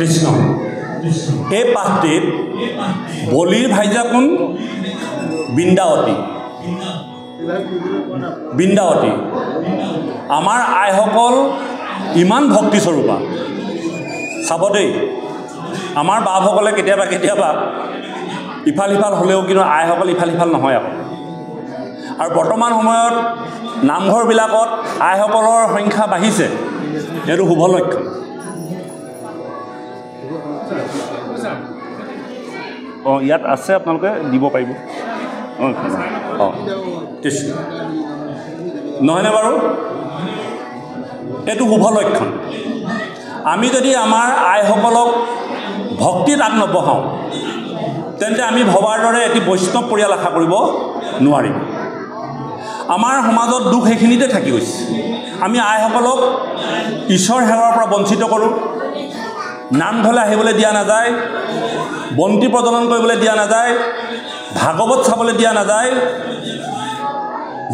কৃষ্ণ এই পাঠটিত বলিৰ ভাইজা কোন বৃন্দাৱতী বৃন্দাৱতী আমাৰ আইসকল ইমান ভক্তি স্বৰূপা চাব দেই আমাৰ বাপসকলে কেতিয়াবা কেতিয়াবা ইফাল সিফাল হ'লেও কিন্তু আইসকল ইফাল সিফাল নহয় আৰু বৰ্তমান সময়ত নামঘৰবিলাকত আইসকলৰ সংখ্যা বাঢ়িছে এইটো শুভ লক্ষণ অঁ ইয়াত আছে আপোনালোকে দিব পাৰিব অঁ নহয়নে বাৰু এইটো শুভ লক্ষণ আমি যদি আমাৰ আইসকলক ভক্তিত আগনবঢ়াওঁ তেন্তে আমি ভবাৰ দৰে এটি বৈষ্ণৱ পৰিয়াল আশা কৰিব নোৱাৰিম আমাৰ সমাজত দুখ সেইখিনিতে থাকি গৈছে আমি আইসকলক ঈশ্বৰ সেৱাৰ পৰা বঞ্চিত কৰোঁ নামঘৰলৈ আহিবলৈ দিয়া নাযায় বন্তি প্ৰজ্বলন কৰিবলৈ দিয়া নাযায় ভাগৱত চাবলৈ দিয়া নাযায়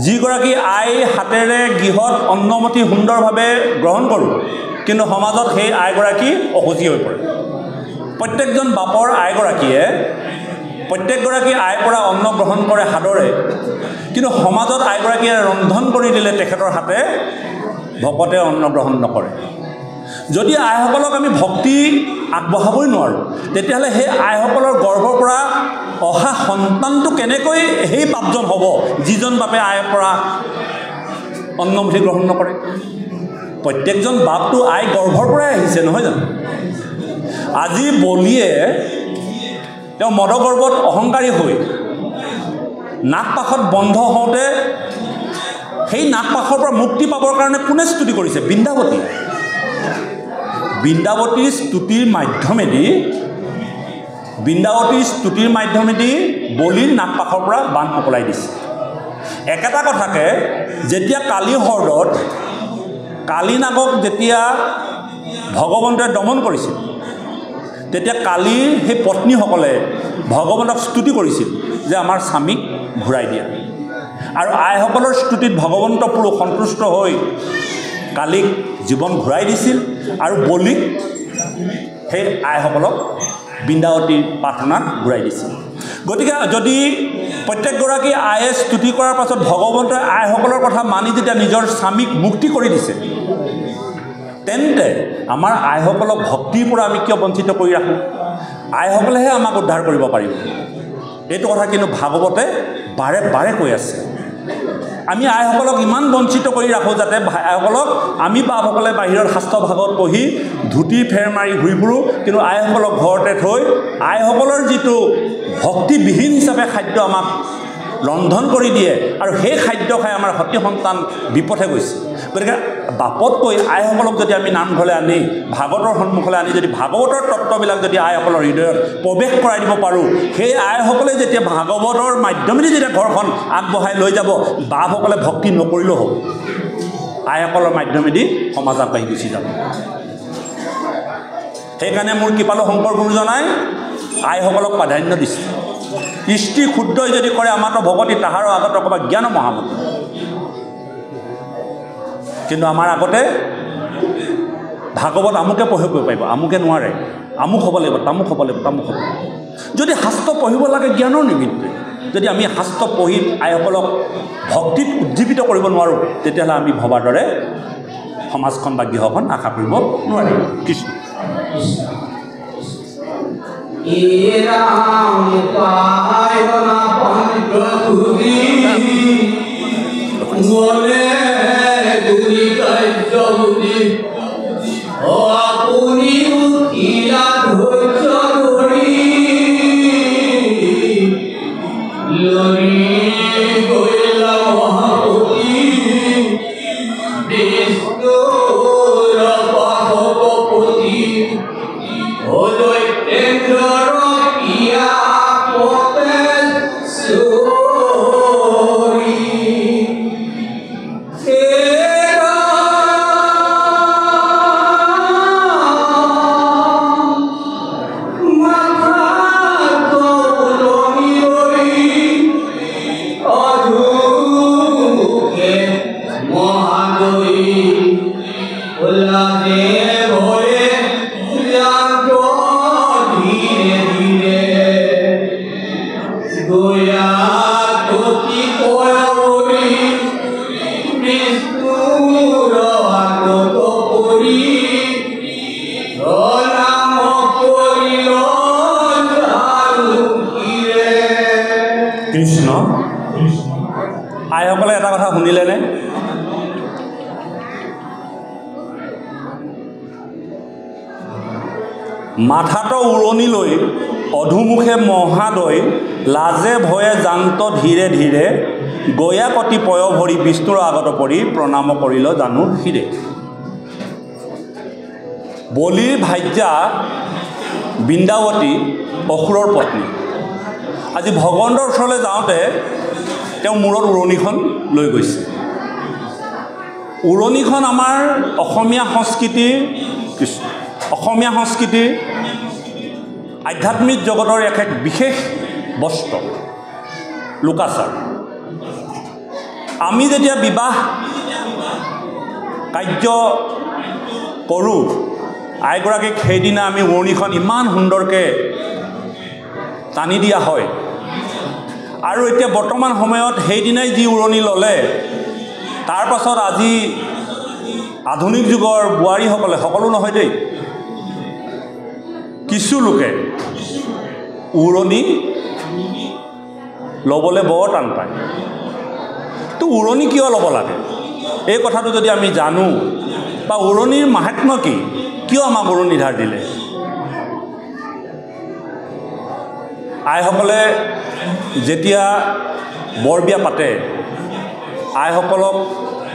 যিগৰাকী আই হাতেৰে গৃহত অন্নমতি সুন্দৰভাৱে গ্ৰহণ কৰোঁ কিন্তু সমাজত সেই আইগৰাকী অসুচী হৈ পৰে প্ৰত্যেকজন বাপৰ আইগৰাকীয়ে প্ৰত্যেকগৰাকী আইৰ পৰা অন্ন গ্ৰহণ কৰে সাদৰে কিন্তু সমাজত আইগৰাকীয়ে ৰন্ধন কৰি দিলে তেখেতৰ হাতে ভকতে অন্ন গ্ৰহণ নকৰে যদি আইসকলক আমি ভক্তি আগবঢ়াবই নোৱাৰোঁ তেতিয়াহ'লে সেই আইসকলৰ গৰ্ভৰ পৰা অহা সন্তানটো কেনেকৈ সেই পাপজন হ'ব যিজন বাপে আইৰ পৰা অন্নমুঠি গ্ৰহণ নকৰে প্ৰত্যেকজন বাপটো আই গৰ্ভৰ পৰাই আহিছে নহয় জানো আজি বলিয়ে তেওঁ মদগৰ্ভত অহংকাৰী হৈ নাগপাশত বন্ধ হওঁতে সেই নাগপাশৰ পৰা মুক্তি পাবৰ কাৰণে কোনে স্তুতি কৰিছে বৃন্দাৱতীৰ স্তুতিৰ মাধ্যমেদি বলিৰ নাগপাশৰ পৰা বান মোকলাই দিছে একেটা কথাকে যেতিয়া কালি হ্ৰদত কালি নাগক যেতিয়া ভগৱন্তই দমন কৰিছিল তেতিয়া কালিৰ সেই পত্নীসকলে ভগৱন্তক স্তুতি কৰিছিল যে আমাৰ স্বামীক ঘূৰাই দিয়া আৰু আইসকলৰ স্তুতিত ভগৱন্ত পুৰুষ সন্তুষ্ট হৈ কালিক জীৱন ঘূৰাই দিছিল আৰু বলিক সেই আইসকলক বৃন্দাৱতীৰ প্ৰাৰ্থনাত ঘূৰাই দিছিল গতিকে যদি প্ৰত্যেকগৰাকী আয়ে স্তুতি কৰাৰ পাছত ভগৱন্তই আইসকলৰ কথা মানি যেতিয়া নিজৰ স্বামীক মুক্তি কৰি দিছে তেন্তে আমাৰ আইসকলক ভক্তিৰ পৰা আমি কিয় বঞ্চিত কৰি ৰাখোঁ আইসকলেহে আমাক উদ্ধাৰ কৰিব পাৰিব এইটো কথা কিন্তু ভাগৱতে বাৰে বাৰে কৈ আছে আমি আইসকলক ইমান বঞ্চিত কৰি ৰাখোঁ যাতে আইসকলক আমি বাপসকলে বাহিৰত শাস্ত্ৰ ভাগত পঢ়ি ধুতি ফেৰ মাৰি ঘূৰি ফুৰোঁ কিন্তু আইসকলক ঘৰতে থৈ আইসকলৰ যিটো ভক্তিবিহীন হিচাপে খাদ্য আমাক ৰন্ধন কৰি দিয়ে আৰু সেই খাদ্য খাই আমাৰ সতি সন্তান বিপথে গৈছে গতিকে বাপতকৈ আইসকলক যদি আমি নামঘৰলৈ আনি ভাগৱতৰ সন্মুখলৈ আনি যদি ভাগৱতৰ তত্ত্ববিলাক যদি আইসকলৰ হৃদয়ত প্ৰৱেশ কৰাই দিব পাৰোঁ সেই আইসকলে যেতিয়া ভাগৱতৰ মাধ্যমেদি যেতিয়া ঘৰখন আগবঢ়াই লৈ যাব বাপসকলে ভক্তি নকৰিলেও হ'ব আইসকলৰ মাধ্যমেদি সমাজ আগবাঢ়ি গুচি যাব সেইকাৰণে মোৰ কৃপালু শংকৰ গুৰুজনাই আইসকলক প্ৰাধান্য দিছে স্ত্ৰী ক্ষুদ্ৰই যদি কৰে আমাতো ভগৱতী তাহাৰো আগত ক'বা জ্ঞান মহামতি কিন্তু আমাৰ আগতে ভাগৱত আমুকে পঢ়িব পাৰিব আমুকে নোৱাৰে আমুক হ'ব লাগিব তামুক হ'ব লাগিব যদি শাস্ত্ৰ পঢ়িব লাগে জ্ঞানৰ নিমিত্তে যদি আমি শাস্ত্ৰ পঢ়ি আইসকলক ভক্তিত উজ্জীৱিত কৰিব নোৱাৰোঁ তেতিয়াহ'লে আমি ভবাৰ দৰে সমাজখন বা গৃহখন আশা কৰিব নোৱাৰিম কৃষ্ণ শুনিলেনে? মাথাটো উৰণি লৈ অধুমুখে মহাদয় লাজে ভয়ে জান্ত ধীৰে ধীৰে গয়া কতি পয় ভৰি বিষ্ণুৰ আগত পৰি প্ৰণাম কৰিল জানো শিৰে। বলিৰ ভাৰ্যা বৃন্দাৱতী অসুৰৰ পত্নী। আজি ভগৱন্তৰ ওচৰলৈ যাওঁতে তেওঁ মূৰত উৰণিখন লৈ গৈছে। উৰণিখন আমাৰ অসমীয়া সংস্কৃতিৰ আধ্যাত্মিক জগতৰ এক বিশেষ বস্ত্ৰ, লোকাচাৰ। আমি যেতিয়া বিবাহ কাৰ্য কৰোঁ, আইগৰাকীক সেইদিনা আমি উৰণিখন ইমান সুন্দৰকৈ টানি দিয়া হয়। আৰু এতিয়া বৰ্তমান সময়ত সেইদিনাই যি উৰণি ল'লে, তাৰ পাছত আজি আধুনিক যুগৰ বোৱাৰীসকলে, সকলো নহয় দেই, কিছু লোকে উৰণি ল'বলৈ বৰ টান পায়। তো উৰণি কিয় ল'ব লাগে, এই কথাটো যদি আমি জানো, বা উৰণিৰ মাহাত্ম্য কি, কিয় আমাক উৰণি ধাৰ দিলে? আইসকলে যেতিয়া বৰ বিয়া পাতে, আইসকলক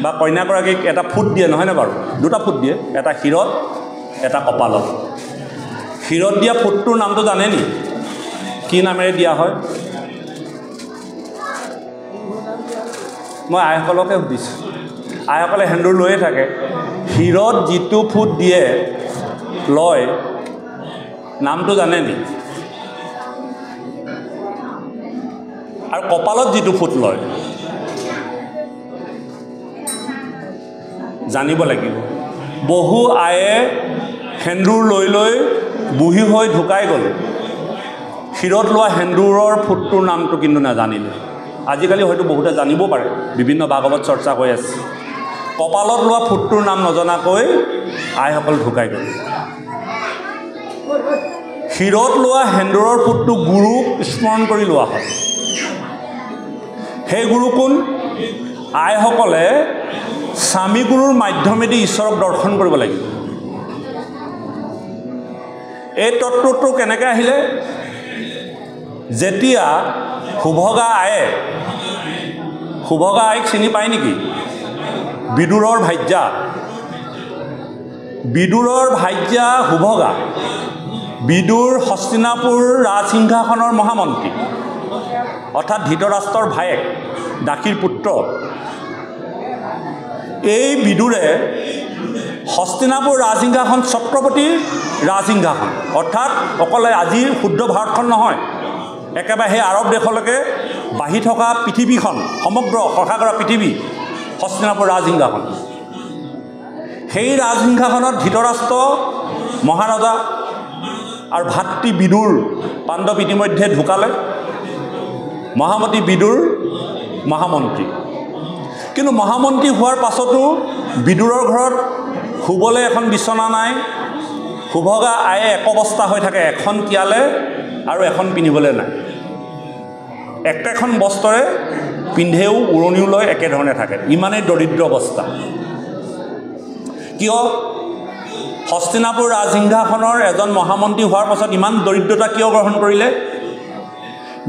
বা কইনাগৰাকীক এটা ফুট দিয়ে, নহয়নে বাৰু? দুটা ফুট দিয়ে, এটা শিৰত, এটা কপালত। শিৰত দিয়া ফুটটোৰ নামটো জানে নি? কি নামেৰে দিয়া হয়? মই আইসকলকে সুধিছোঁ। আইসকলে সেন্দুৰ লৈয়ে থাকে। শিৰত যিটো ফুট দিয়ে, লয়, নামটো জানে নি? আৰু কপালত যিটো ফুট লয়, জানিব লাগিব। বহু আয়ে সেন্দুৰ লৈ লৈ বুঢ়ী হৈ ঢুকাই গ'ল, শিৰত লোৱা সেন্দুৰৰ ফুটটোৰ নামটো কিন্তু নাজানিলে। আজিকালি হয়তো বহুতে জানিব পাৰে, বিভিন্ন ভাগৱত চৰ্চা হৈ আছে। কপালত লোৱা ফুটটোৰ নাম নজনাকৈ আইসকল ঢুকাই গ'ল। শিৰত লোৱা সেন্দুৰৰ ফুটটো গুৰুক স্মৰণ কৰি লোৱা হয়। সেই গুৰু কোন? আইসকলে স্বামী গুৰুৰ মাধ্যমেদি ঈশ্বৰক দৰ্শন কৰিব লাগিব। এই তত্ত্বটো কেনেকৈ আহিলে? যেতিয়া সুভগা আইক চিনি পায় নেকি? বিদুৰৰ ভাৰ্যা সুভগা। বিদুৰ হস্তিনাপুৰ ৰাজসিংহাসনৰ মহামন্ত্ৰী, অৰ্থাৎ ধৃতৰাষ্ট্ৰৰ ভায়েক, দাসীৰ পুত্ৰ। এই বিদুৰে হস্তিনাপুৰ ৰাজসিংহাসন ছত্ৰপতিৰ ৰাজসিংহাসন, অৰ্থাৎ অকলে আজিৰ শুদ্ধ ভাৰতখন নহয়, একেবাৰে সেই আৰৱ দেশলৈকে বাঢ়ি থকা পৃথিৱীখন, সমগ্ৰ শশাগৰা পৃথিৱী হস্তিনাপুৰ ৰাজসিংহাসন। সেই ৰাজসিংহাসনত ধৃতৰাষ্ট্ৰ মহাৰজা আৰু ভাতৃ বিদুৰ পাণ্ডৱ ইতিমধ্যে ঢুকালে। মহামতী বিদুৰ মহামন্ত্ৰী। কিন্তু মহামন্ত্ৰী হোৱাৰ পাছতো বিদুৰৰ ঘৰত শুবলৈ এখন বিচনা নাই। সুভগা আয়ে একবস্তা হৈ থাকে, এখন তিয়ালে আৰু এখন পিন্ধিবলৈ নাই। একেখন বস্ত্ৰৰে পিন্ধেও উৰণিও লয়, একেধৰণে থাকে। ইমানেই দৰিদ্ৰ অৱস্থা। কিয়? হস্তিনাপুৰ ৰাজসিংহাসনৰ এজন মহামন্ত্ৰী হোৱাৰ পাছত ইমান দৰিদ্ৰতা কিয় গ্ৰহণ কৰিলে?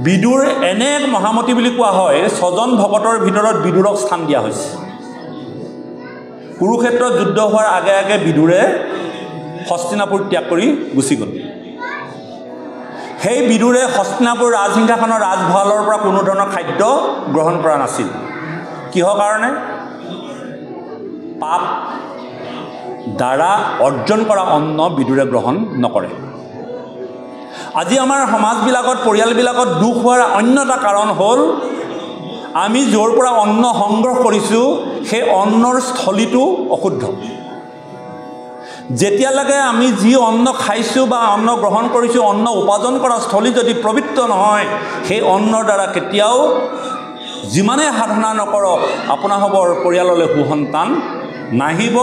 বিদুৰ এনে এক মহামতী বুলি কোৱা হয়, 6জন ভকতৰ ভিতৰত বিদুৰক স্থান দিয়া হৈছে। কুৰুক্ষেত্ৰত যুদ্ধ হোৱাৰ আগে আগে বিদুৰে হস্তিনাপুৰ ত্যাগ কৰি গুচি গ'ল। সেই বিদুৰে হস্তিনাপুৰ ৰাজসিংহাসনৰ ৰাজভঁৰালৰ পৰা কোনো ধৰণৰ খাদ্য গ্ৰহণ কৰা নাছিল। কিহৰ কাৰণে? পাপ দ্বাৰা অৰ্জন কৰা অন্ন বিদুৰে গ্ৰহণ নকৰে। আজি আমাৰ সমাজবিলাকত, পৰিয়ালবিলাকত দুখ হোৱাৰ অন্য এটা কাৰণ হ'ল, আমি য'ৰ পৰা অন্ন সংগ্ৰহ কৰিছোঁ সেই অন্নৰ স্থলীটো অশুদ্ধ। যেতিয়ালৈকে আমি যি অন্ন খাইছোঁ বা অন্ন গ্ৰহণ কৰিছোঁ, অন্ন উপাৰ্জন কৰা স্থলী যদি পবিত্ৰ নহয়, সেই অন্নৰ দ্বাৰা কেতিয়াও যিমানেই সাধনা নকৰক আপোনালোকৰ পৰিয়াললৈ সুসন্তান নাহিব,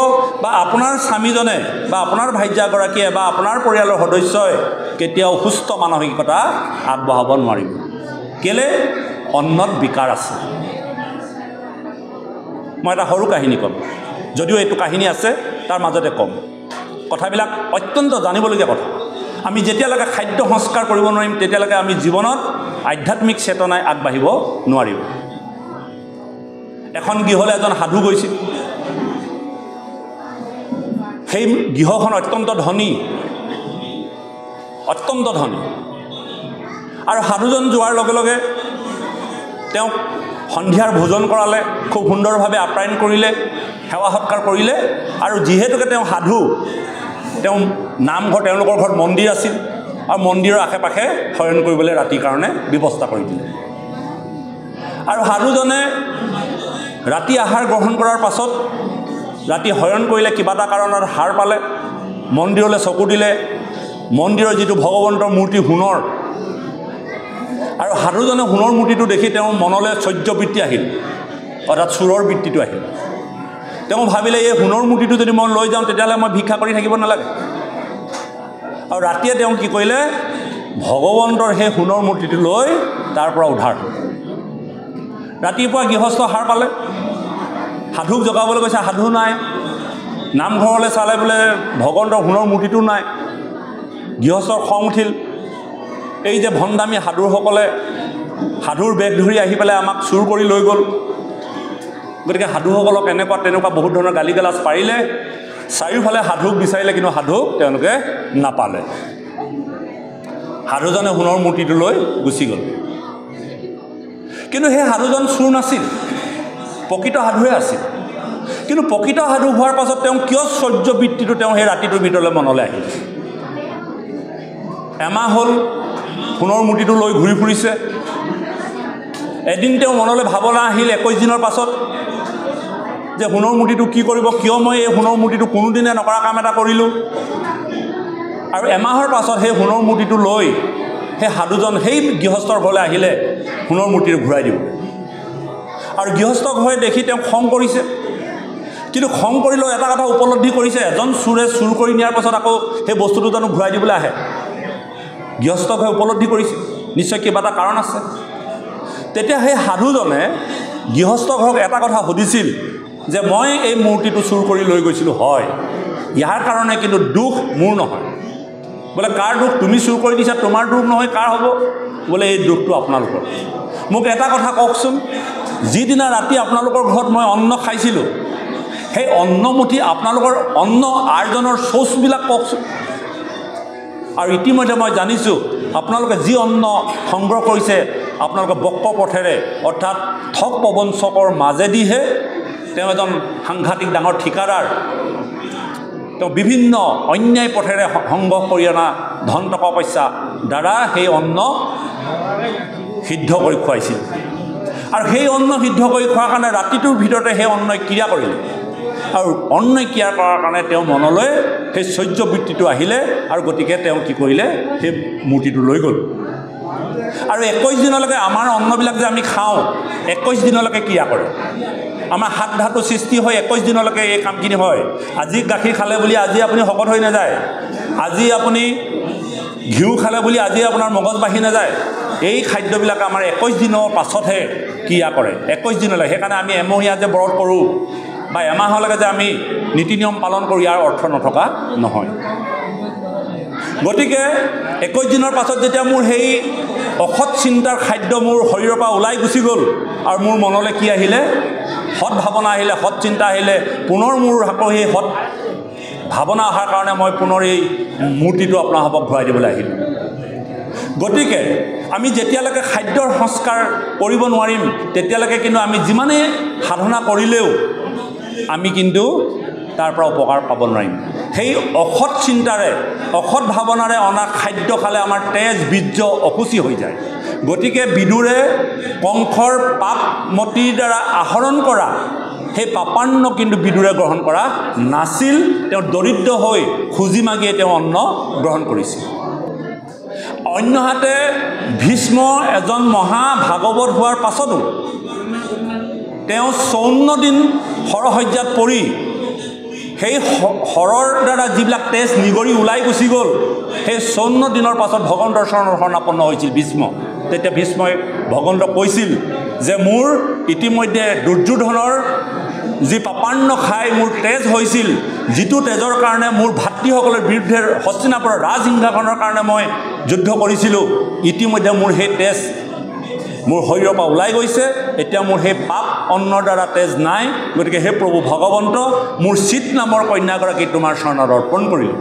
বা আপোনাৰ স্বামীজনে বা আপোনাৰ ভাৰ্যাগৰাকীয়ে বা আপোনাৰ পৰিয়ালৰ সদস্যই কেতিয়াও সুস্থ মানসিকতা আগবঢ়াব নোৱাৰিব। কেলে? অন্নত বিকাৰ আছে। মই এটা সৰু কাহিনী ক'ম, যদিও এইটো কাহিনী আছে তাৰ মাজতে ক'ম। কথাবিলাক অত্যন্ত জানিবলগীয়া কথা। আমি যেতিয়ালৈকে খাদ্য সংস্কাৰ কৰিব নোৱাৰিম তেতিয়ালৈকে আমি জীৱনত আধ্যাত্মিক চেতনাই আগবাঢ়িব নোৱাৰিম। এখন গৃহলৈ এজন সাধু গৈছিল। সেই গৃহখন অত্যন্ত ধনী, আৰু সাধুজন যোৱাৰ লগে লগে তেওঁক সন্ধিয়াৰ ভোজন কৰালে, খুব সুন্দৰভাৱে আপ্যায়ন কৰিলে, সেৱা সৎকাৰ কৰিলে। আৰু যিহেতুকে তেওঁ সাধু, তেওঁ নামঘৰ, তেওঁলোকৰ ঘৰত মন্দিৰ আছিল, আৰু মন্দিৰৰ আশে পাশে শয়ন কৰিবলৈ ৰাতিৰ কাৰণে ব্যৱস্থা কৰি দিলে। আৰু সাধুজনে ৰাতি আহাৰ গ্ৰহণ কৰাৰ পাছত ৰাতি শয়ন কৰিলে, কিবা এটা কাৰণত সাৰ পালে, মন্দিৰলৈ চকু দিলে। মন্দিৰৰ যিটো ভগৱন্তৰ মূৰ্তি সোণৰ, আৰু সাধুজনে সোণৰ মূৰ্তিটো দেখি তেওঁৰ মনলৈ চৈৰ্যবৃত্তি আহিল, অৰ্থাৎ চোৰৰ বৃত্তিটো আহিল। তেওঁ ভাবিলে এই সোণৰ মূৰ্তিটো যদি মই লৈ যাওঁ তেতিয়াহ'লে মই ভিক্ষা কৰি থাকিব নালাগে। আৰু ৰাতিয়ে তেওঁ কি কৰিলে, ভগৱন্তৰ সেই সোণৰ মূৰ্তিটো লৈ তাৰ পৰা উদ্ধাৰ হ'ল। ৰাতিপুৱা গৃহস্থ সাৰ পালে, সাধুক জগাবলৈ গৈছে, সাধু নাই। নামঘৰলৈ চালে বোলে ভগৱন্তৰ সোণৰ মূৰ্তিটো নাই। গৃহস্থৰ খং উঠিল। এই যে ভণ্ডামী সাধুসকলে সাধুৰ বেগ ধৰি আহি পেলাই আমাক চুৰ কৰি লৈ গ'ল। গতিকে সাধুসকলক এনেকুৱা তেনেকুৱা বহুত ধৰণৰ গালি গালাজ পাৰিলে। চাৰিওফালে সাধুক বিচাৰিলে, কিন্তু সাধুক তেওঁলোকে নাপালে। সাধুজনে সোণৰ মূৰ্তিটো লৈ গুচি গ'ল। কিন্তু সেই সাধুজন চোৰ নাছিল, প্ৰকৃত সাধুৱে আছিল। কিন্তু প্ৰকৃত সাধু হোৱাৰ পাছত তেওঁ কিয় চৌৰ্যবৃত্তিটো তেওঁ সেই ৰাতিটোৰ ভিতৰলৈ মনলৈ আহিল? এমাহ হ'ল সোণৰ মূৰ্তিটো লৈ ঘূৰি ফুৰিছে। এদিন তেওঁ মনলৈ ভাৱনা আহিল 21 দিনৰ পাছত, যে সোণৰ মূৰ্তিটো কি কৰিব, কিয় মই এই সোণৰ মূৰ্তিটো কোনোদিনে নকৰা কাম এটা কৰিলোঁ। আৰু এমাহৰ পাছত সেই সোণৰ মূৰ্তিটো লৈ সেই সাধুজন সেই গৃহস্থৰ ঘৰলৈ আহিলে সোণৰ মূৰ্তিটো ঘূৰাই দিব। আৰু গৃহস্থ ঘৰে দেখি তেওঁ খং কৰিছে। কিন্তু খং কৰিলেও এটা কথা উপলব্ধি কৰিছে, এজন চোৰে চুৰ কৰি নিয়াৰ পাছত আকৌ সেই বস্তুটো জানো ঘূৰাই দিবলৈ আহে? গৃহস্থ ঘৰে উপলব্ধি কৰিছে, নিশ্চয় কিবা এটা কাৰণ আছে। তেতিয়া সেই সাধুজনে গৃহস্থ ঘৰক এটা কথা সুধিছিল, যে মই এই মূৰ্তিটো চুৰ কৰি লৈ গৈছিলোঁ, হয়, ইয়াৰ কাৰণে কিন্তু দুখ মোৰ নহয়। বোলে কাৰ দুখ? তুমি চুৰ কৰি দিছা, তোমাৰ দুখ নহয়, কাৰ হ'ব? বোলে এই দুখটো আপোনালোকৰ। মোক এটা কথা কওকচোন, যিদিনা ৰাতি আপোনালোকৰ ঘৰত মই অন্ন খাইছিলোঁ, সেই অন্নমুঠি আপোনালোকৰ অন্ন আৰ্জনৰ চ'চবিলাক কওকচোন। আৰু ইতিমধ্যে মই জানিছোঁ আপোনালোকে যি অন্ন সংগ্ৰহ কৰিছে আপোনালোকে বক্ৰ পথেৰে, অৰ্থাৎ ঠগ প্ৰবঞ্চকৰ মাজেদিহে, তেওঁ এজন সাংঘাতিক ডাঙৰ ঠিকাদাৰ, তেওঁ বিভিন্ন অন্যায় পথেৰে সংগ্ৰহ কৰি অনা ধন টকা পইচা দ্বাৰা সেই অন্ন সিদ্ধ কৰি খুৱাইছিল। আৰু সেই অন্ন সিদ্ধ কৰি খোৱাৰ কাৰণে ৰাতিটোৰ ভিতৰতে সেই অন্নই ক্ৰিয়া কৰিলে। আৰু অন্যই ক্ৰিয়া কৰাৰ কাৰণে তেওঁ মনলৈ সেই চৌৰ্যবৃত্তিটো আহিলে, আৰু গতিকে তেওঁ কি কৰিলে, সেই মূৰ্তিটো লৈ গ'ল। আৰু 21 দিনলৈকে আমাৰ অন্নবিলাক যে আমি খাওঁ, 21 দিনলৈকে ক্ৰিয়া কৰে। আমাৰ সাত ধাতু সৃষ্টি হয় 21 দিনলৈকে এই কামখিনি হয়। আজি গাখীৰ খালে বুলি আজি আপুনি শকত হৈ নাযায়, আজি আপুনি ঘিউ খালে বুলি আজি আপোনাৰ মগজ বাঢ়ি নাযায়। এই খাদ্যবিলাক আমাৰ 21 দিনৰ পাছতহে ক্ৰিয়া কৰে, 21 দিনলৈ। সেইকাৰণে আমি এমহীয়া যে ব্ৰত কৰোঁ বা এমাহলৈকে যে আমি নীতি নিয়ম পালন কৰোঁ, ইয়াৰ অৰ্থ নথকা নহয়। গতিকে 21 দিনৰ পাছত যেতিয়া মোৰ সেই অসৎ চিন্তাৰ খাদ্য মোৰ শৰীৰৰ পৰা ওলাই গুচি গ'ল, আৰু মোৰ মনলৈ কি আহিলে, সৎ ভাৱনা আহিলে, সৎ চিন্তা আহিলে, পুনৰ মোৰ আকৌ সেই সৎ ভাৱনা অহাৰ কাৰণে মই পুনৰ এই মূৰ্তিটো আপোনালোকক ঘূৰাই দিবলৈ আহিলোঁ। গতিকে আমি যেতিয়ালৈকে খাদ্যৰ সংস্কাৰ কৰিব নোৱাৰিম তেতিয়ালৈকে কিন্তু আমি যিমানেই সাধনা কৰিলেও আমি কিন্তু তাৰ পৰা উপকাৰ পাব নোৱাৰিম। সেই অসৎ চিন্তাৰে, অসৎ ভাৱনাৰে অনা খাদ্য খালে আমাৰ তেজ বীৰ্য অসুচি হৈ যায়। গতিকে বিদুৰে কংসৰ পাপমতিৰ দ্বাৰা আহৰণ কৰা সেই পাপান্ন কিন্তু বিদুৰে গ্ৰহণ কৰা নাছিল। তেওঁ দৰিদ্ৰ হৈ খুজি মাগিয়ে তেওঁ অন্ন গ্ৰহণ কৰিছিল। অন্যহাতে ভীষ্ম এজন মহাভাগৱত হোৱাৰ পাছতো তেওঁ 54 দিন শৰশয্যাত পৰি সেই শৰৰ দ্বাৰা যিবিলাক তেজ নিগৰি ওলাই গুচি গ'ল, সেই 54 দিনৰ পাছত ভগৱন্তৰ চৰণৰ শৰণাপন্ন হৈছিল ভীষ্ম। তেতিয়া ভীষ্মই ভগৱন্তক কৈছিল যে মোৰ ইতিমধ্যে দুৰ্যোধনৰ যি পাপান্ন খাই মোৰ তেজ হৈছিল, যিটো তেজৰ কাৰণে মোৰ ভাতৃসকলৰ বিৰুদ্ধে হস্তিনাপুৰৰ ৰাজসিংহাসনৰ কাৰণে মই যুদ্ধ কৰিছিলোঁ, ইতিমধ্যে মোৰ সেই তেজ মোৰ শৰীৰৰ পৰা ওলাই গৈছে। এতিয়া মোৰ সেই পাপ অন্নৰ দ্বাৰা তেজ নাই। গতিকে হে প্ৰভু ভগৱন্ত, মোৰ চিত নামৰ কন্যাগৰাকী তোমাৰ চৰণত অৰ্পণ কৰিলোঁ।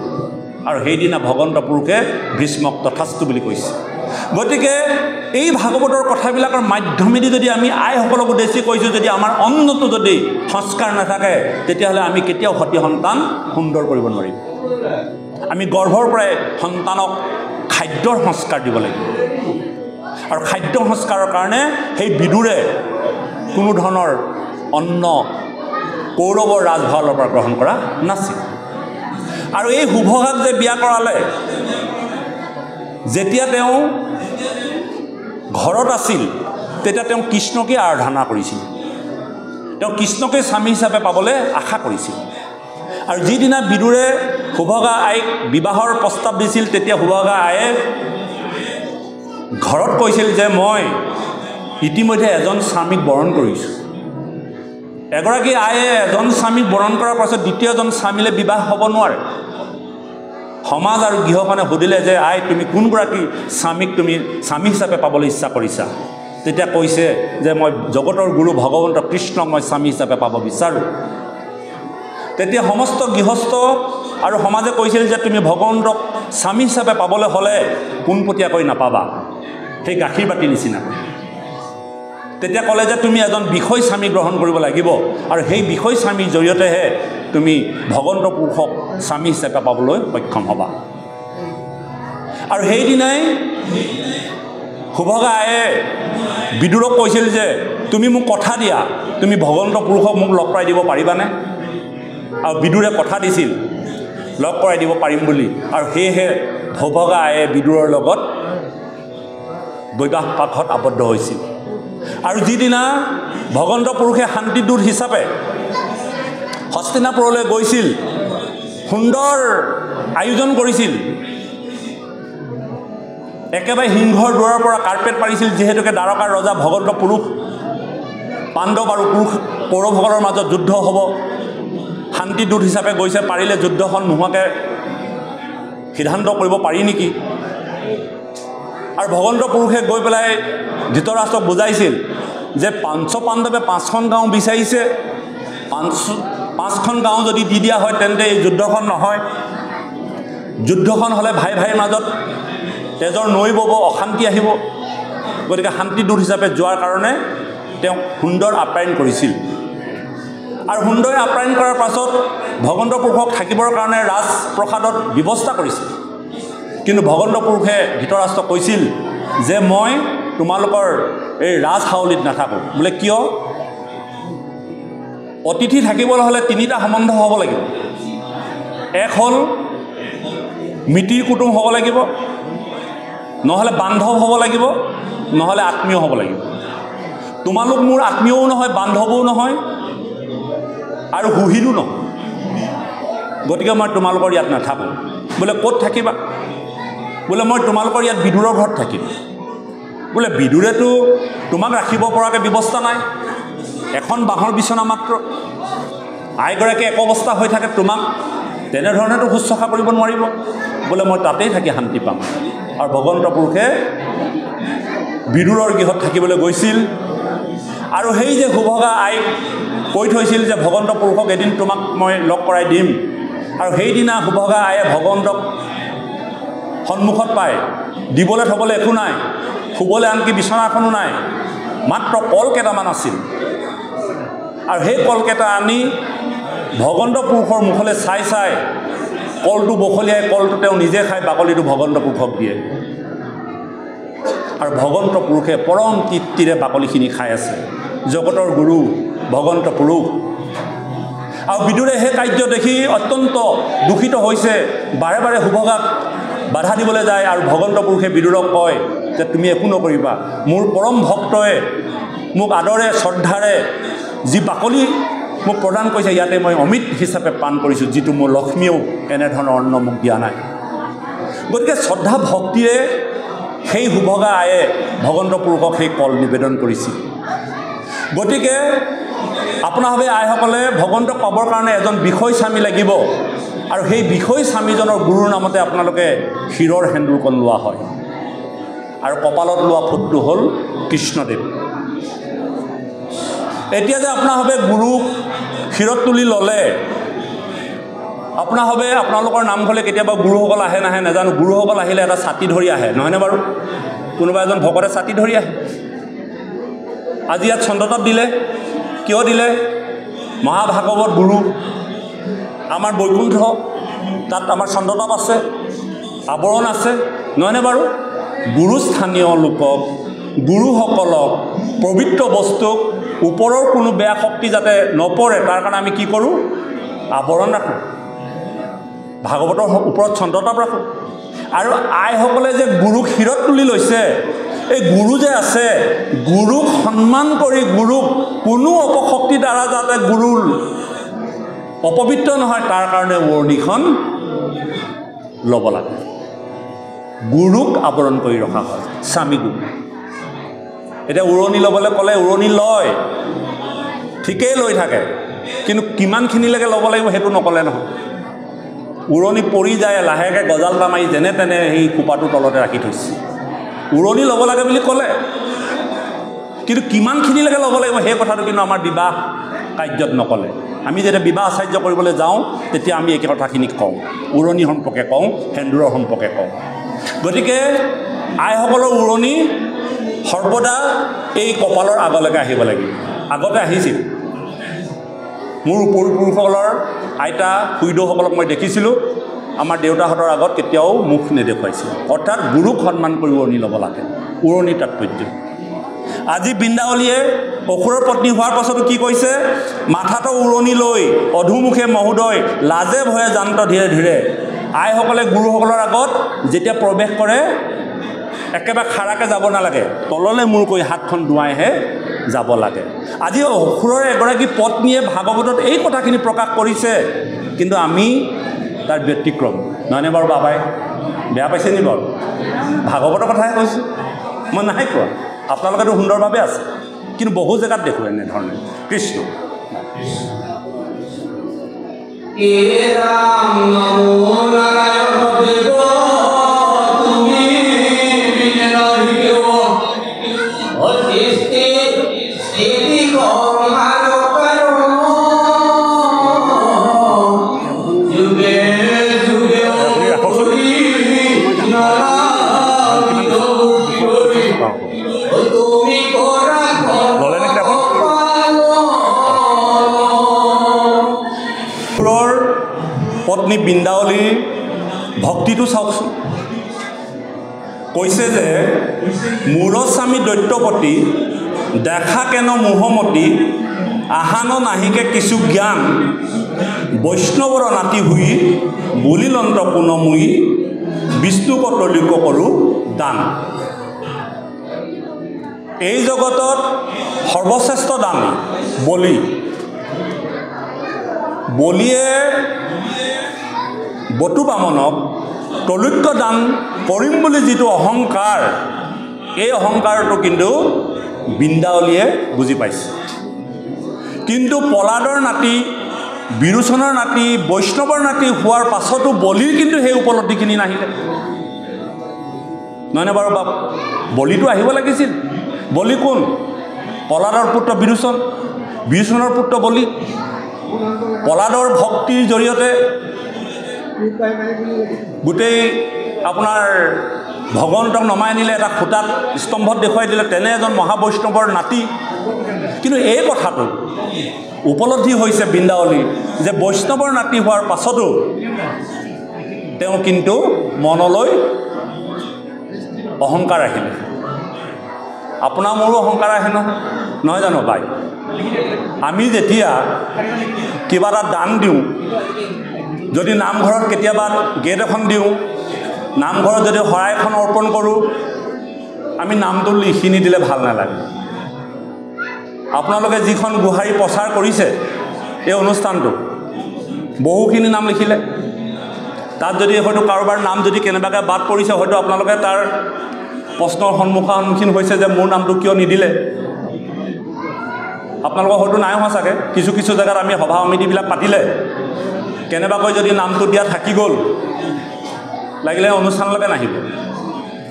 আৰু সেইদিনা ভগৱন্ত পুৰুষে ভীষ্মক তথাস্তু বুলি কৈছে। গতিকে এই ভাগৱতৰ কথাবিলাকৰ মাধ্যমেদি যদি আমি আইসকলক উদ্দেশ্যি কৈছোঁ, যদি আমাৰ অন্নটো যদি সংস্কাৰ নাথাকে, তেতিয়াহ'লে আমি কেতিয়াও সতি সন্তান সুন্দৰ কৰিব নোৱাৰিম। আমি গৰ্ভৰ পৰাই সন্তানক খাদ্যৰ সংস্কাৰ দিব লাগিব। আৰু খাদ্য সংস্কাৰৰ কাৰণে সেই বিদুৰে কোনো ধৰণৰ অন্ন কৌৰৱৰ ৰাজভঁৰালৰ পৰা গ্ৰহণ কৰা নাছিল। আৰু এই শুভগাক যে বিয়া কৰালে, যেতিয়া তেওঁ ঘৰত আছিল তেতিয়া তেওঁ কৃষ্ণকে আৰাধনা কৰিছিল। তেওঁ কৃষ্ণকে স্বামী হিচাপে পাবলৈ আশা কৰিছিল। আৰু যিদিনা বিদুৰে শুভগা আইক বিবাহৰ প্ৰস্তাৱ দিছিল, তেতিয়া শুভগা আয়ে ঘৰত কৈছিল যে মই ইতিমধ্যে এজন স্বামীক বৰণ কৰিছোঁ। এগৰাকী আয়ে এজন স্বামীক বৰণ কৰাৰ পাছত দ্বিতীয়জন স্বামীলৈ বিবাহ হ'ব নোৱাৰে। সমাজ আৰু গৃহখনে সুধিলে যে আই, তুমি কোনগৰাকী স্বামীক তুমি স্বামী হিচাপে পাবলৈ ইচ্ছা কৰিছা? তেতিয়া কৈছে যে মই জগতৰ গুৰু ভগৱন্ত কৃষ্ণক মই স্বামী হিচাপে পাব বিচাৰোঁ। তেতিয়া সমস্ত গৃহস্থ আৰু সমাজে কৈছিল যে তুমি ভগৱন্তক স্বামী হিচাপে পাবলৈ হ'লে পোনপটীয়াকৈ নাপাবা, সেই গাখীৰ বাতি নিচিনাকৈ। তেতিয়া ক'লে যে তুমি এজন বিষয় স্বামী গ্ৰহণ কৰিব লাগিব, আৰু সেই বিষয় স্বামীৰ জৰিয়তেহে তুমি ভগৱন্ত পুৰুষক স্বামী হিচাপে পাবলৈ সক্ষম হ'বা। আৰু সেইদিনাই শুভগা আয়ে বিদুৰক কৈছিল যে তুমি মোক কথা দিয়া, তুমি ভগৱন্ত পুৰুষক মোক লগ কৰাই দিব পাৰিবানে? আৰু বিদুৰে কথা দিছিল লগ কৰাই দিব পাৰিম বুলি। আৰু সেয়েহে শুভগা আয়ে বিদুৰৰ লগত বৈবাহ পাশত আবদ্ধ হৈছিল। আৰু যিদিনা ভগৱন্ত পুৰুষে শান্তিদূত হিচাপে হস্তিনাপুৰলৈ গৈছিল, সুন্দৰ আয়োজন কৰিছিল, একেবাৰে সিংহৰ দুৱাৰৰ পৰা কাৰ্পেট পাৰিছিল, যিহেতুকে দ্বাৰকাৰ ৰজা ভগৱন্ত পুৰুষ, পাণ্ডৱ আৰু কৌৰৱসকলৰ মাজত যুদ্ধ হ'ব। শান্তিদূত হিচাপে গৈছে, পাৰিলে যুদ্ধখন নোহোৱাকৈ সিদ্ধান্ত কৰিব পাৰি নেকি। আৰু ভগৱন্ত পুৰুষে গৈ পেলাই ধৃতৰাষ্ট্ৰক বুজাইছিল যে পাণ্ডৱে 5খন গাঁও বিচাৰিছে, 5খন গাঁও যদি দি দিয়া হয় তেন্তে এই যুদ্ধখন নহয়। যুদ্ধখন হ'লে ভাই ভাইৰ মাজত তেজৰ নৈ বব, অশান্তি আহিব। গতিকে শান্তিদূত হিচাপে যোৱাৰ কাৰণে তেওঁক সুন্দৰ আপ্যায়ন কৰিছিল। আৰু সুন্দৰ আপ্যায়ন কৰাৰ পাছত ভগৱন্ত পুৰুষক থাকিবৰ কাৰণে ৰাজপ্ৰসাদত ব্যৱস্থা কৰিছিল। কিন্তু ভগৱন্ত পুৰুষে ধৃতৰাষ্ট্ৰক কৈছিল যে মই তোমালোকৰ এই ৰাজহাউলিত নাথাকোঁ। বোলে কিয়? অতিথি থাকিবলৈ হ'লে 3টা সম্বন্ধ হ'ব লাগিব। এক হ'ল মিতিৰ কুটুম হ'ব লাগিব, নহ'লে বান্ধৱ হ'ব লাগিব, নহ'লে আত্মীয় হ'ব লাগিব। তোমালোক মোৰ আত্মীয়ও নহয়, বান্ধৱও নহয়, আৰু সুহিলো নহয়। গতিকে মই তোমালোকৰ ইয়াত নাথাকোঁ। বোলে ক'ত থাকিবা? বোলে মই তোমালোকৰ ইয়াত বিদুৰৰ ঘৰত থাকিম। বোলে বিদুৰেতো তোমাক ৰাখিব পৰাকৈ ব্যৱস্থা নাই, এখন বাঁহৰ বিচনা মাত্ৰ, আইগৰাকী এক অৱস্থা হৈ থাকে, তোমাক তেনেধৰণেতো শুশ্ৰূষা কৰিব নোৱাৰিব। বোলে মই তাতেই থাকি শান্তি পাম। আৰু ভগৱন্ত পুৰুষে বিদুৰৰ গৃহত থাকিবলৈ গৈছিল। আৰু সেই যে শুভগা আইক কৈ থৈছিল যে ভগৱন্ত পুৰুষক এদিন তোমাক মই লগ কৰাই দিম। আৰু সেইদিনা শুভগা আয়ে ভগৱন্তক সন্মুখত পায়, দিবলৈ থ'বলৈ একো নাই, শুবলৈ আনকি বিচনা এখনো নাই, মাত্ৰ কল কেইটামান আছিল। আৰু সেই কলকেইটা আনি ভগৱন্ত পুৰুষৰ মুখলৈ চাই চাই কলটো বখলিয়াই কলটো তেওঁ নিজে খাই বাকলিটো ভগৱন্ত পুৰুষক দিয়ে। আৰু ভগৱন্ত পুৰুষে পৰম তৃপ্তিৰে বাকলিখিনি খাই আছে, জগতৰ গুৰু ভগৱন্ত পুৰুষ। আৰু বিদুৰে সেই কাৰ্য দেখি অত্যন্ত দূষিত হৈছে, বাৰে বাৰে শুভগাক বাধা দিবলৈ যায়। আৰু ভগৱন্ত পুৰুষে বিদুৰক কয় যে তুমি একো নকৰিবা, মোৰ পৰম ভক্তই মোক আদৰে শ্ৰদ্ধাৰে যি বাকলি মোক প্ৰদান কৰিছে, ইয়াতে মই অমিত হিচাপে পাণ কৰিছোঁ, যিটো মোৰ লক্ষ্মীয়েও এনেধৰণৰ অন্ন মোক দিয়া নাই। গতিকে শ্ৰদ্ধা ভক্তিৰে সেই শুভগা আয়ে ভগৱন্ত পুৰুষক সেই কল নিবেদন কৰিছিল। গতিকে আপোনাভাৱে আইসকলে ভগৱন্তক পাবৰ কাৰণে এজন বিষয় স্বামী লাগিব আৰু সেই বিষয় স্বামীজনৰ গুৰুৰ নামতে আপোনালোকে শিৰৰ সেন্দুৰকণ লোৱা হয় আৰু কপালত লোৱা ফুটটো হ'ল কৃষ্ণদেৱ। এতিয়া যে আপোনাভাৱে গুৰুক শিৰত তুলি ল'লে, আপোনাভাৱে আপোনালোকৰ নামঘৰলৈ কেতিয়াবা গুৰুসকল আহে নাহে নাজানো, গুৰুসকল আহিলে এটা ছাতি ধৰি আহে, নহয়নে বাৰু? কোনোবা এজন ভকতে ছাতি ধৰি আহে। আজি ইয়াত চন্দ্ৰতাপ দিলে, কিয় দিলে? মহাভাগৱত গুৰু আমাৰ বৈকুণ্ঠ, তাত আমাৰ চন্দ্ৰতাপ আছে, আৱৰণ আছে, নহয়নে বাৰু? গুৰুস্থানীয় লোকক, গুৰুসকলক, পবিত্ৰ বস্তুক ওপৰৰ কোনো বেয়া শক্তি যাতে নপৰে তাৰ কাৰণে আমি কি কৰোঁ? আৱৰণ ৰাখোঁ, ভাগৱতৰ ওপৰত চন্দ্ৰতাপ ৰাখোঁ। আৰু আইসকলে যে গুৰুক শিৰত তুলি লৈছে, এই গুৰু যে আছে, গুৰুক সন্মান কৰি গুৰুক কোনো অপশক্তিৰ দ্বাৰা যাতে গুৰুৰ অপবিত্ৰ নহয় তাৰ কাৰণে উৰণিখন ল'ব লাগে। গুৰুক আৱৰণ কৰি ৰখা হয়, স্বামী গুৰু। এতিয়া উৰণি ল'বলৈ ক'লে উৰণি লয়, ঠিকেই লৈ থাকে, কিন্তু কিমানখিনিলৈকে ল'ব লাগিব সেইটো নক'লে নহয়। উৰণি পৰি যায়, লাহেকৈ গজালটা মাৰি যেনে তেনে সেই খোপাটোৰ তলতে ৰাখি থৈছে। উৰণি ল'ব লাগে বুলি ক'লে, কিন্তু কিমানখিনিলৈকে ল'ব লাগিব সেই কথাটো কিন্তু আমাৰ বিবাহ কাৰ্যত নক'লে। আমি যেতিয়া বিবাহ আচাৰ্য কৰিবলৈ যাওঁ তেতিয়া আমি একে কথাখিনি কওঁ, উৰণি সম্পৰ্কে কওঁ, সেন্দুৰৰ সম্পৰ্কে কওঁ। গতিকে আইসকলৰ উৰণি সৰ্বদা এই কপালৰ আগলৈকে আহিব লাগিব। আগতে আহিছিল, মোৰ পূৰ্বপুৰুষসকলৰ আইতা খুইদেউসকলক মই দেখিছিলোঁ, আমাৰ দেউতাহঁতৰ আগত কেতিয়াও মুখ নেদেখুৱাইছিল। অৰ্থাৎ গুৰুক সন্মান কৰি উৰণি ল'ব লাগে, উৰণিৰ তাৎপৰ্য। আজি বৃন্দাৱলীয়ে অসুৰৰ পত্নী হোৱাৰ পাছতো কি কৈছে? মাথাটো উৰণি লৈ অধুমুখে মহোদয়, লাজে ভয়ে জান্ত ধীৰে ধীৰে। আইসকলে গুৰুসকলৰ আগত যেতিয়া প্ৰৱেশ কৰে একেবাৰে খাৰাকৈ যাব নালাগে, তললৈ মূৰ কৰি হাতখন দুৱাইহে যাব লাগে। আজি অসুৰৰ এগৰাকী পত্নীয়ে ভাগৱতত এই কথাখিনি প্ৰকাশ কৰিছে, কিন্তু আমি তাৰ ব্যতিক্ৰম, নহয়নে বাৰু বাবাই? বেয়া পাইছে নি বাৰু? ভাগৱতৰ কথাহে কৈছোঁ, মই নাই কোৱা। আপোনালোকেতো সুন্দৰভাৱে আছে, কিন্তু বহু জেগাত দেখোঁ এনেধৰণে। কৃষ্ণ পত্নী বৃন্দাৱলীৰ ভক্তিটো চাওকচোন। কৈছে যে মূৰস্বামী দৈত্যপতি দেখা কেন মোহমতী, আহান নাহিকে কিছু জ্ঞান, বৈষ্ণৱৰ নাতি হুই বলিলন্ত পুনমুই, বিষ্ণুপতলিক কৰোঁ দান। এই জগতত সৰ্বশ্ৰেষ্ঠ দান বলি। বলিয়ে বটু বামনক তলৈক্য দান কৰিম বুলি যিটো অহংকাৰ, এই অহংকাৰটো কিন্তু বৃন্দাৱলীয়ে বুজি পাইছে। কিন্তু প্ৰহ্লাদৰ নাতি, বিৰোচনৰ নাতি, বৈষ্ণৱৰ নাতি হোৱাৰ পাছতো বলিৰ কিন্তু সেই উপলব্ধিখিনি নাহিলে, নহয়নে বাৰু বাপ? বলিটো আহিব লাগিছিল। বলি কোন? প্ৰহ্লাদৰ পুত্ৰ বিৰোচন, বিৰোচনৰ পুত্ৰ বলি। প্ৰহ্লাদৰ ভক্তিৰ জৰিয়তে গোটেই আপোনাৰ ভগৱন্তক নমাই আনিলে, এটা খুটাত স্তম্ভত দেখুৱাই দিলে, তেনে এজন মহাবৈষ্ণৱৰ নাতি। কিন্তু এই কথাটো উপলব্ধি হৈছে বৃন্দাৱলীৰ যে বৈষ্ণৱৰ নাতি হোৱাৰ পাছতো তেওঁ কিন্তু মনলৈ অহংকাৰ আহিলে। আপোনাৰ মোৰো অহংকাৰ আহে নহয় জানো বাই? আমি যেতিয়া কিবা এটা দান দিওঁ, যদি নামঘৰত কেতিয়াবা গেট এখন দিওঁ, নামঘৰত যদি শৰাই এখন অৰ্পণ কৰোঁ, আমি নামটো লিখি নিদিলে ভাল নালাগে। আপোনালোকে যিখন গোহাৰি প্ৰচাৰ কৰিছে এই অনুষ্ঠানটো, বহুখিনি নাম লিখিলে। তাত যদি হয়তো কাৰোবাৰ নাম যদি কেনেবাকৈ বাদ পৰিছে, হয়তো আপোনালোকে তাৰ প্ৰশ্নৰ সন্মুখীন হৈছে যে মোৰ নামটো কিয় নিদিলে। আপোনালোকৰ হয়তো নাই হোৱা চাগে কিছু কিছু জেগাত আমি সভা সমিতিবিলাক পাতিলে কেনেবাকৈ যদি নামটো দিয়া থাকি গ'ল লাগিলে অনুষ্ঠানলৈকে নাহিব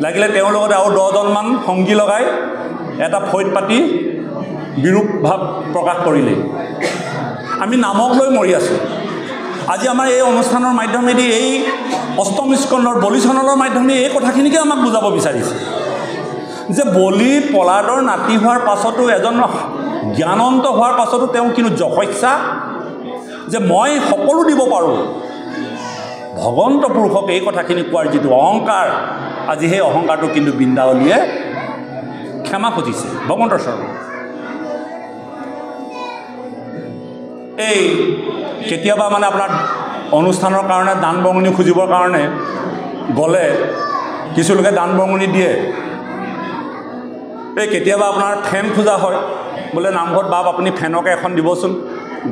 লাগিলে তেওঁৰ লগতে আৰু 10জনমান সংগী লগাই এটা ফৈদ পাতি বিৰূপ ভাৱ প্ৰকাশ কৰিলে আমি নামক লৈ মৰি আছোঁ আজি আমাৰ এই অনুষ্ঠানৰ মাধ্যমেদি এই অষ্টম স্কন্ধৰ বলিচনলৰ মাধ্যমেদি এই কথাখিনিকে আমাক বুজাব বিচাৰিছে যে বলি পলাদৰ নাতি হোৱাৰ পাছতো এজন জ্ঞানন্ত হোৱাৰ পাছতো তেওঁ কিন্তু যশস্যা যে মই সকলো দিব পাৰোঁ ভগৱন্ত পুৰুষক এই কথাখিনি কোৱাৰ যিটো অহংকাৰ আজি সেই অহংকাৰটো কিন্তু বৃন্দাৱলীয়ে ক্ষমা খুজিছে ভগৱন্তৰ চৰণত এই কেতিয়াবা মানে আপোনাৰ অনুষ্ঠানৰ কাৰণে দান বৰঙণি খুজিবৰ কাৰণে গ'লে কিছু লোকে দান বৰঙণি দিয়ে এই কেতিয়াবা আপোনাৰ ফেন খোজা হয় বোলে নামঘৰত বাপ আপুনি ফেনকে এখন দিবচোন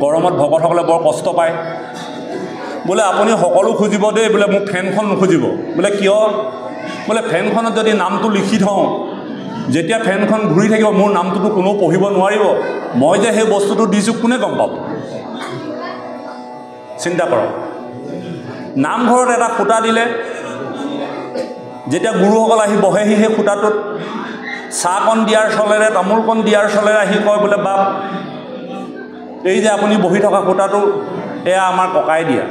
গৰমত ভকতসকলে বৰ কষ্ট পায় বোলে আপুনি সকলো খুজিব দেই বোলে মোক ফেনখন নুখুজিব বোলে কিয় বোলে ফেনখনত যদি নামটো লিখি থওঁ যেতিয়া ফেনখন ঘূৰি থাকিব মোৰ নামটোতো কোনো পঢ়িব নোৱাৰিব মই যে সেই বস্তুটো দিছোঁ কোনে গম পাব চিন্তা কৰক নামঘৰত এটা খুঁটা দিলে যেতিয়া গুৰুসকল আহি বহেহি সেই খুঁটাটোত চাহকণ দিয়াৰ চলেৰে তামোলকণ দিয়াৰ চলেৰে আহি কয় বোলে বাপ এই যে আপুনি বহি থকা খুঁটাটো এয়া আমাৰ ককাই দিয়া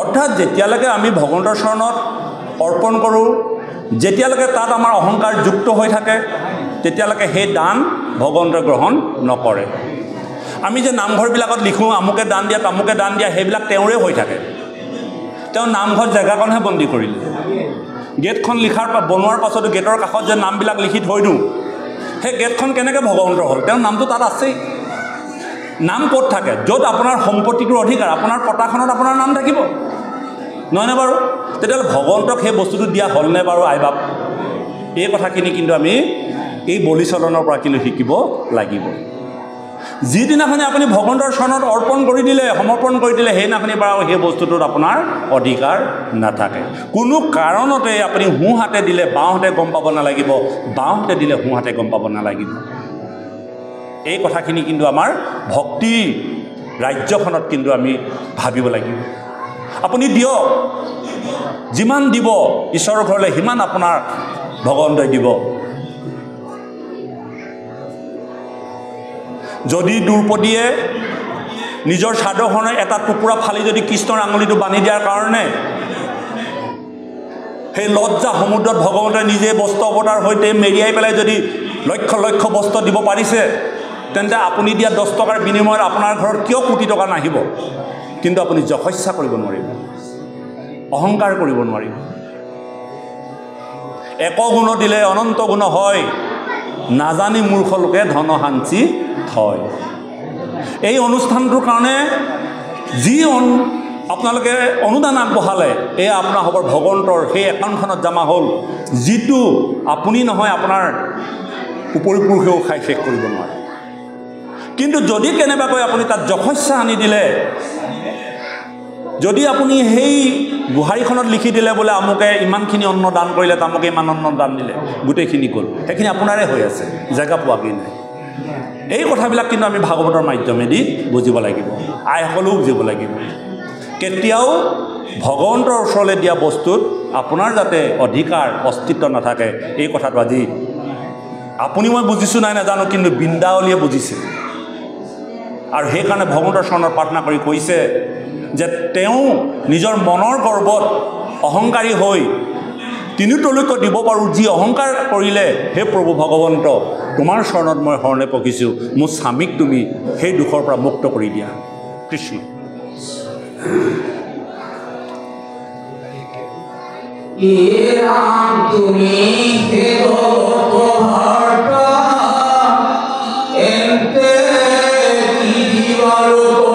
অৰ্থাৎ যেতিয়ালৈকে আমি ভগৱন্তৰ চৰণত অৰ্পণ কৰোঁ যেতিয়ালৈকে তাত আমাৰ অহংকাৰ যুক্ত হৈ থাকে তেতিয়ালৈকে সেই দান ভগৱন্তই গ্ৰহণ নকৰে আমি যে নামঘৰবিলাকত লিখোঁ আমুকে দান দিয়া তামুকে দান দিয়া সেইবিলাক তেওঁৰে হৈ থাকে তেওঁ নামঘৰত জেগাকণহে বন্দী কৰিলে গেটখন বনোৱাৰ পাছতো গেটৰ কাষত যে নামবিলাক লিখি থৈ দিওঁ সেই গেটখন কেনেকৈ ভগৱন্তৰ হ'ল তেওঁৰ নামটো তাত আছেই নাম ক'ত থাকে য'ত আপোনাৰ সম্পত্তিটোৰ অধিকাৰ আপোনাৰ পটাখনত আপোনাৰ নাম থাকিব নহয়নে বাৰু তেতিয়াহ'লে ভগৱন্তক সেই বস্তুটো দিয়া হ'লনে বাৰু আই বাপ এই কথাখিনি কিন্তু আমি এই বলিচলনৰ পৰা কিন্তু শিকিব লাগিব যিদিনাখনি আপুনি ভগৱন্তৰ চৰণত অৰ্পণ কৰি দিলে সমৰ্পণ কৰি দিলে সেইদিনাখনিৰ পৰা সেই বস্তুটোত আপোনাৰ অধিকাৰ নাথাকে কোনো কাৰণতে আপুনি সোঁ হাতে দিলে বাওঁ হাতে গম পাব নালাগিব বাওঁ হাতে দিলে সোঁ হাতে গম পাব নালাগিব এই কথাখিনি কিন্তু আমাৰ ভক্তি ৰাজ্যখনত কিন্তু আমি ভাবিব লাগিব আপুনি দিয়ক যিমান দিব ঈশ্বৰৰ ঘৰলৈ সিমান আপোনাৰ ভগৱন্তই দিব যদি দ্ৰৌপদীয়ে নিজৰ চাদৰখনৰ এটা টুকুৰা ফালি যদি কৃষ্ণৰ আঙুলিটো বান্ধি দিয়াৰ কাৰণে সেই লজ্জা সমুদ্ৰত ভগৱন্তই নিজে বস্ত্ৰ অৱতাৰ সৈতে মেৰিয়াই পেলাই যদি লক্ষ লক্ষ বস্ত্ৰ দিব পাৰিছে তেন্তে আপুনি দিয়া 10 টকাৰ বিনিময়ত আপোনাৰ ঘৰত কিয় কোটি টকা নাহিব কিন্তু আপুনি যশস্যা কৰিব নোৱাৰিব অহংকাৰ কৰিব নোৱাৰিব এক গুণ দিলে অনন্ত গুণ হয় নাজানি মূৰ্খ লোকে ধন সাঞ্চি থয় এই অনুষ্ঠানটোৰ কাৰণে যি আপোনালোকে অনুদান আগবঢ়ালে এয়া আপোনাৰ হ'ব ভগৱন্তৰ সেই একাউণ্টখনত জমা হ'ল যিটো আপুনি নহয় আপোনাৰ উপৰি পুৰুষেও খাই শেষ কৰিব নোৱাৰে কিন্তু যদি কেনেবাকৈ আপুনি তাত যশস্যা আনি দিলে যদি আপুনি সেই গুহাৰিখনত লিখি দিলে বোলে আমুকে ইমানখিনি অন্ন দান কৰিলে তামুকে ইমান অন্ন দান দিলে গোটেইখিনি গ'ল সেইখিনি আপোনাৰে হৈ আছে জেগা পোৱাগৈ নাই এই কথাবিলাক কিন্তু আমি ভাগৱতৰ মাধ্যমেদি বুজিব লাগিব আইসকলেও বুজিব লাগিব কেতিয়াও ভগৱন্তৰ ওচৰলৈ দিয়া বস্তুত আপোনাৰ যাতে অধিকাৰ অস্তিত্ব নাথাকে এই কথাটো আজি আপুনি মই বুজিছোঁ নাই নাজানো কিন্তু বৃন্দাৱলীয়ে বুজিছে আৰু সেইকাৰণে ভগৱন্তৰ চৰণত প্ৰাৰ্থনা কৰি কৈছে যে তেওঁ নিজৰ মনৰ গৰ্বত অহংকাৰী হৈ তিনিতলৈকে দিব পাৰোঁ যি অহংকাৰ কৰিলে হে প্ৰভু ভগৱন্ত তোমাৰ চৰণত মই শৰণে পকিছোঁ মোৰ স্বামীক তুমি সেই দুখৰ পৰা মুক্ত কৰি দিয়া কৃষ্ণ তুমি এন্তে কি দিবাৰো